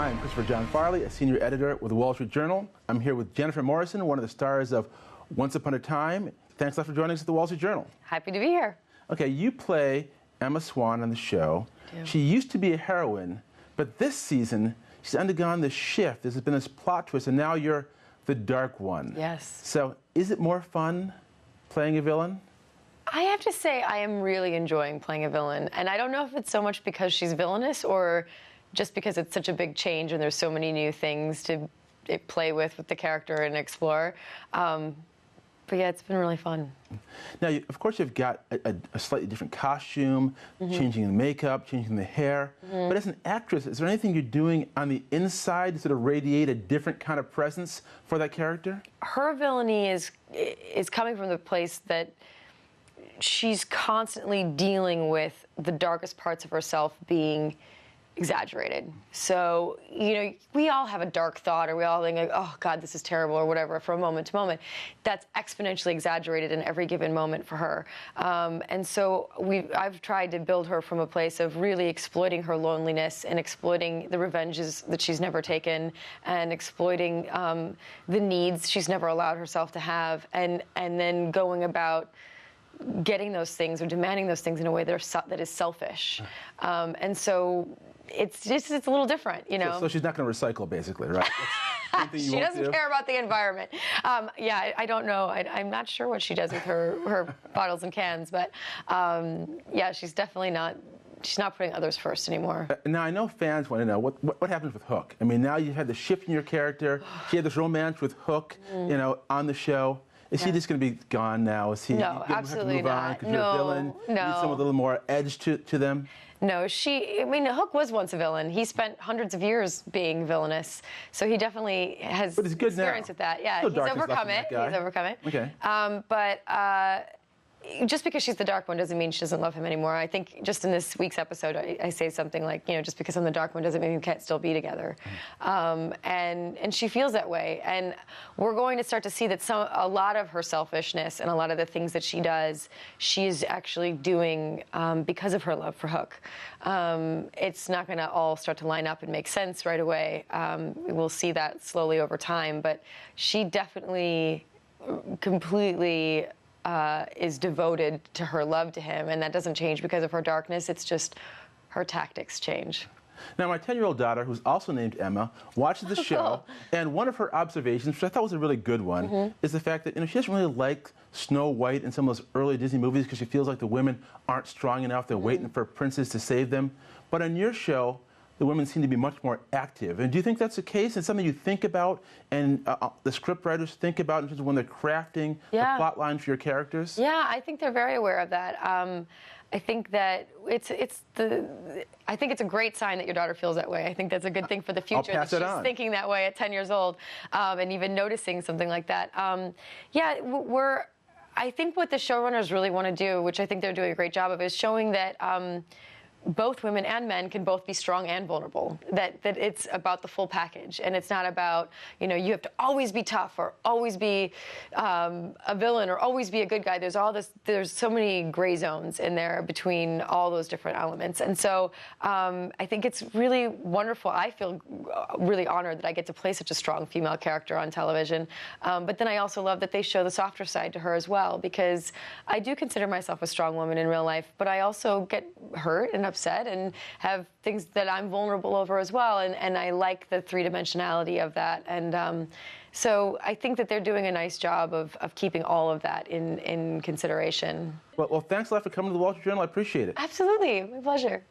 Hi, I'm Christopher John Farley, a senior editor with the Wall Street Journal. I'm here with Jennifer Morrison, one of the stars of Once Upon a Time. Thanks a lot for joining us at the Wall Street Journal. Happy to be here. Okay, you play Emma Swan on the show. She used to be a heroine, but this season she's undergone this shift. There's been this plot twist, and now you're the dark one. Yes. So is it more fun playing a villain? I have to say I am really enjoying playing a villain, and I don't know if it's so much because she's villainous or just because it's such a big change and there's so many new things to play with the character and explore. But yeah, it's been really fun. Now, of course, you've got a slightly different costume, changing the makeup, changing the hair. But as an actress, is there anything you're doing on the inside to sort of radiate a different kind of presence for that character? Her villainy is coming from the place that she's constantly dealing with the darkest parts of herself being exaggerated. So, you know, we all have a dark thought, or we all think, like, oh, God, this is terrible, or whatever, from moment to moment. That's exponentially exaggerated in every given moment for her. And so I've tried to build her from a place of really exploiting her loneliness and exploiting the revenges that she's never taken and exploiting the needs she's never allowed herself to have, and then going about getting those things or demanding those things in a way that is selfish. And so it's a little different, you know. So she's not going to recycle, basically, right? She doesn't care about the environment. Yeah, I don't know. I'm not sure what she does with her bottles and cans, but yeah, she's definitely not. She's not putting others first anymore. Now, I know fans want to know what happens with Hook. I mean, now you had the shift in your character. She had this romance with Hook, you know, on the show. Is he just going to be gone now? Is he? No, absolutely not. Because you're a villain. No. You need someone with a little more edge to them. No, I mean, Hook was once a villain. He spent hundreds of years being villainous, so he definitely has experience with that. Yeah, he's overcome it. He's overcome it. Okay. But just because she's the dark one doesn't mean she doesn't love him anymore. I think just in this week's episode, I say something like, you know, just because I'm the dark one doesn't mean we can't still be together. And she feels that way. And we're going to start to see that a lot of her selfishness and a lot of the things that she does, she is actually doing because of her love for Hook. It's not going to all start to line up and make sense right away. We'll see that slowly over time. But she definitely completely is devoted to her love to him, and that doesn't change because of her darkness. It's just her tactics change. Now, my 10-year-old daughter, who's also named Emma, watches the show, and one of her observations, which I thought was a really good one, is the fact that, you know, she doesn't really like Snow White and some of those early Disney movies because she feels like the women aren't strong enough. They're waiting for princes to save them. But on your show, the women seem to be much more active. And do you think that's the case? It's something you think about and the script writers think about in terms of when they're crafting the plot line for your characters? Yeah, I think they're very aware of that. I think that I think it's a great sign that your daughter feels that way. I think that's a good thing for the future, that she's thinking that way at 10 years old, and even noticing something like that. Yeah, I think what the showrunners really want to do, which I think they're doing a great job of, is showing that both women and men can both be strong and vulnerable, that it's about the full package, and it's not about, you know, you have to always be tough or always be a villain or always be a good guy. There's so many gray zones in there between all those different elements. And so I think it's really wonderful. I feel really honored that I get to play such a strong female character on television. But then I also love that they show the softer side to her as well, because I do consider myself a strong woman in real life, but I also get hurt and upset and have things that I'm vulnerable over as well, and I like the three-dimensionality of that, and so I think that they're doing a nice job of keeping all of that in consideration. Well, thanks a lot for coming to the Wall Street Journal. I appreciate it. Absolutely, my pleasure.